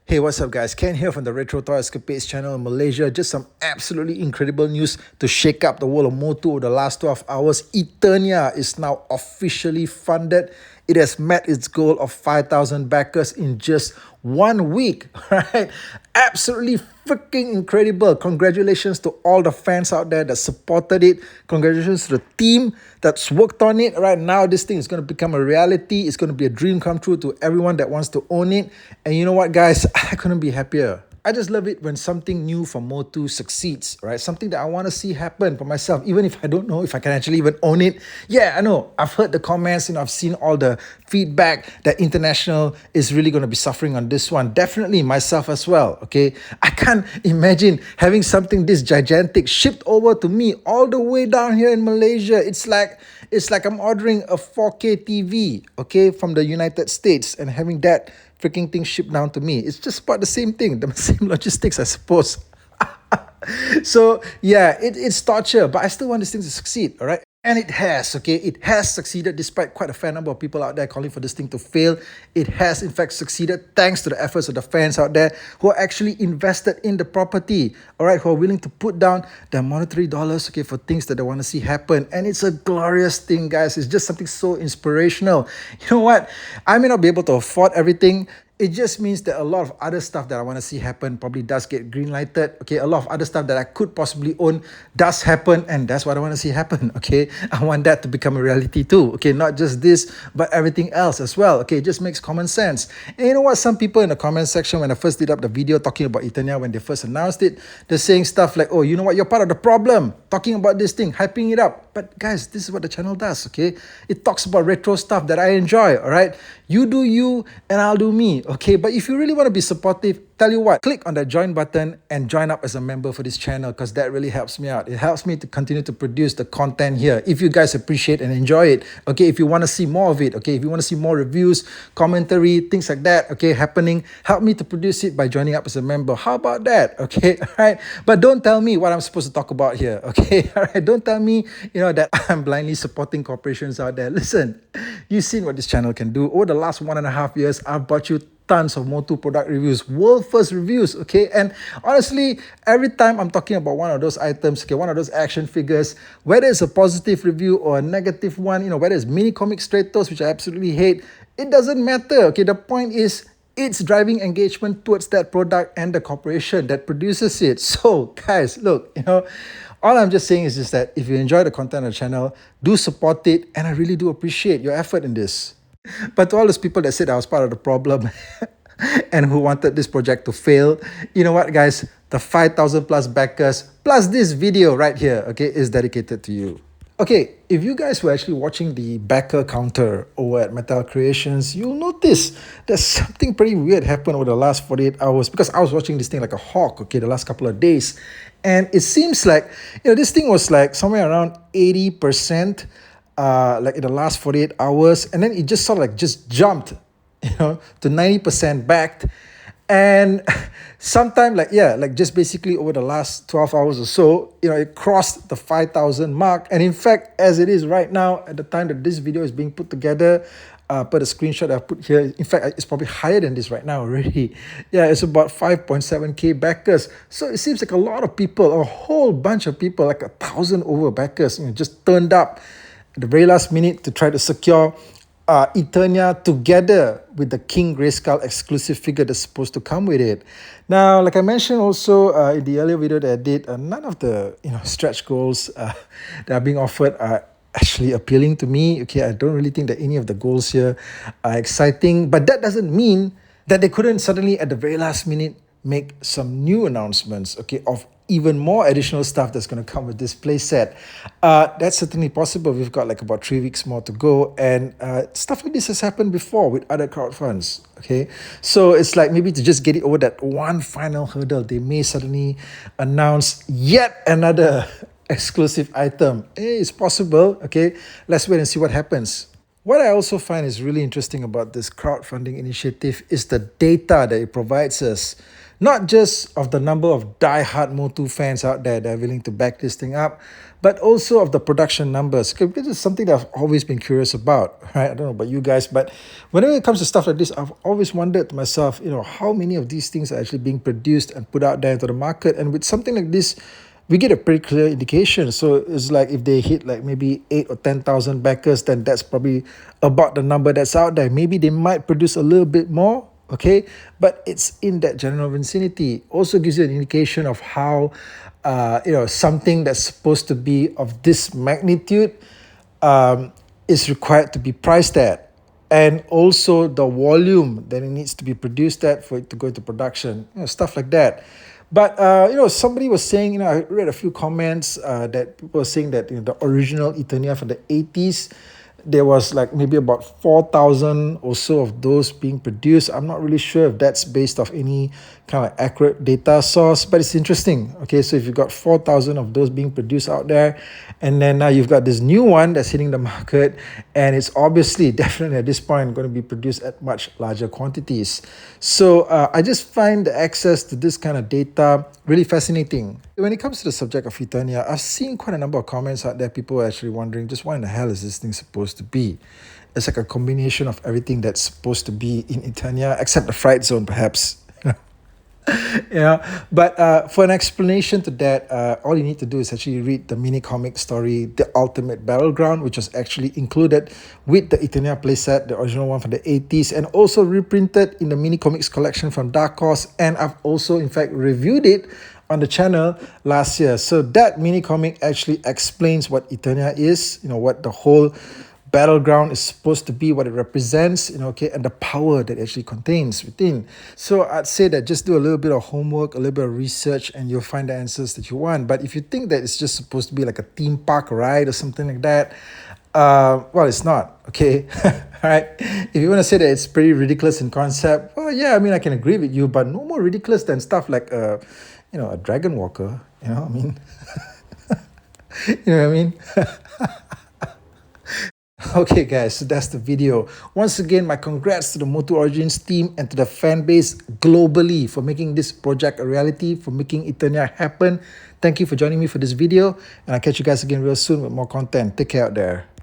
Hey, what's up, guys? Ken here from the Retro Toy Escapades channel in Malaysia. Just some absolutely incredible news to shake up the world of MOTU over the last 12 hours. Eternia is now officially funded. It has met its goal of 5,000 backers in just 1 week, right? Absolutely freaking incredible. Congratulations to all the fans out there that supported it. Congratulations to the team that's worked on it. Right now, this thing is going to become a reality. It's going to be a dream come true to everyone that wants to own it. And you know what, guys? I couldn't be happier. I just love it when something new from MOTU succeeds, right? Something that I want to see happen for myself, even if I don't know if I can actually even own it. Yeah, I know. I've heard the comments, I've seen all the feedback that International is really going to be suffering on this one. Definitely myself as well, okay? I can't imagine having something this gigantic shipped over to me all the way down here in Malaysia. It's like I'm ordering a 4K TV, okay, from the United States and having that freaking thing shipped down to me. It's just about the same thing, the same logistics, I suppose. So yeah, it's torture, but I still want this thing to succeed, all right? And it has, okay? It has succeeded despite quite a fair number of people out there calling for this thing to fail. It has, in fact, succeeded thanks to the efforts of the fans out there who are actually invested in the property, all right? Who are willing to put down their monetary dollars, okay, for things that they want to see happen. And it's a glorious thing, guys. It's just something so inspirational. You know what? I may not be able to afford everything. It just means that a lot of other stuff that I want to see happen probably does get green lighted. Okay, a lot of other stuff that I could possibly own does happen, and that's what I want to see happen. Okay, I want that to become a reality too. Okay, not just this, but everything else as well. Okay, it just makes common sense. And you know what? Some people in the comment section, when I first did up the video talking about Eternia when they first announced it, they're saying stuff like, "Oh, you know what? You're part of the problem. Talking about this thing, hyping it up." But guys, this is what the channel does. Okay, it talks about retro stuff that I enjoy. All right, you do you, and I'll do me. Okay, but if you really want to be supportive, tell you what, click on that join button and join up as a member for this channel, because that really helps me out. It helps me to continue to produce the content here. If you guys appreciate and enjoy it, okay, if you want to see more of it, okay, if you want to see more reviews, commentary, things like that, okay, happening, help me to produce it by joining up as a member. How about that? Okay, all right. But don't tell me what I'm supposed to talk about here, okay? All right, don't tell me, that I'm blindly supporting corporations out there. Listen, you've seen what this channel can do. Over the last 1.5 years, I've brought you tons of MOTU product reviews, world first reviews, okay? And honestly, every time I'm talking about one of those items, okay, one of those action figures, whether it's a positive review or a negative one, whether it's mini comic Stratos, which I absolutely hate, it doesn't matter, okay? The point is, it's driving engagement towards that product and the corporation that produces it. So, guys, look, all I'm just saying is just that if you enjoy the content of the channel, do support it, and I really do appreciate your effort in this. But to all those people that said I was part of the problem and who wanted this project to fail, you know what, guys? The 5,000 plus backers plus this video right here, okay, is dedicated to you. Okay, if you guys were actually watching the backer counter over at Metal Creations, you'll notice there's something pretty weird happened over the last 48 hours, because I was watching this thing like a hawk, okay, the last couple of days. And it seems like, this thing was like somewhere around 80%, like in the last 48 hours. And then it just sort of like just jumped, to 90% backed. And sometime like just basically over the last 12 hours or so, it crossed the 5,000 mark. And in fact, as it is right now, at the time that this video is being put together, per the screenshot I put here, in fact, it's probably higher than this right now already. Yeah, it's about 5.7k backers. So it seems like a lot of people, a whole bunch of people, like 1,000 over backers, just turned up at the very last minute to try to secure Eternia together with the King Grayskull exclusive figure that's supposed to come with it. Now, like I mentioned also in the earlier video that I did, none of the stretch goals that are being offered are actually appealing to me. Okay, I don't really think that any of the goals here are exciting, but that doesn't mean that they couldn't suddenly at the very last minute make some new announcements, okay, of even more additional stuff that's going to come with this playset. That's certainly possible. We've got like about 3 weeks more to go, and stuff like this has happened before with other crowdfunds, okay? So it's like maybe to just get it over that one final hurdle, they may suddenly announce yet another exclusive item. It's possible, okay? Let's wait and see what happens. What I also find is really interesting about this crowdfunding initiative is the data that it provides us. Not just of the number of die-hard MOTU fans out there that are willing to back this thing up, but also of the production numbers. 'Cause this is something that I've always been curious about, right? I don't know about you guys, but whenever it comes to stuff like this, I've always wondered to myself, how many of these things are actually being produced and put out there into the market. And with something like this, we get a pretty clear indication. So it's like if they hit like maybe 8 or 10,000 backers, then that's probably about the number that's out there. Maybe they might produce a little bit more, okay, but it's in that general vicinity. Also gives you an indication of how something that's supposed to be of this magnitude is required to be priced at, and also the volume that it needs to be produced at for it to go into production, stuff like that. But somebody was saying, I read a few comments that people were saying that the original Eternia from the 80s, there was like maybe about 4,000 or so of those being produced. I'm not really sure if that's based off any kind of accurate data source, but it's interesting. Okay, so if you've got 4,000 of those being produced out there, and then now you've got this new one that's hitting the market, and it's obviously definitely at this point going to be produced at much larger quantities. So I just find the access to this kind of data really fascinating. When it comes to the subject of Eternia, I've seen quite a number of comments out there. People are actually wondering just what in the hell is this thing supposed to be? It's like a combination of everything that's supposed to be in Eternia, except the fright zone, perhaps. But for an explanation to that, all you need to do is actually read the mini comic story, The Ultimate Battleground, which was actually included with the Eternia playset, the original one from the 80s, and also reprinted in the mini comics collection from Dark Horse. And I've also, in fact, reviewed it on the channel last year. So that mini comic actually explains what Eternia is, what the whole battleground is supposed to be, what it represents, okay, and the power that it actually contains within. So I'd say that just do a little bit of homework, a little bit of research, and you'll find the answers that you want. But if you think that it's just supposed to be like a theme park ride or something like that, well, it's not, okay? All right. If you want to say that it's pretty ridiculous in concept, well, yeah, I mean, I can agree with you, but no more ridiculous than stuff like a dragon walker, I mean, you know what I mean? Okay, guys, so that's the video. Once again, my congrats to the MOTU Origins team and to the fan base globally for making this project a reality, for making Eternia happen. Thank you for joining me for this video, and I'll catch you guys again real soon with more content. Take care out there.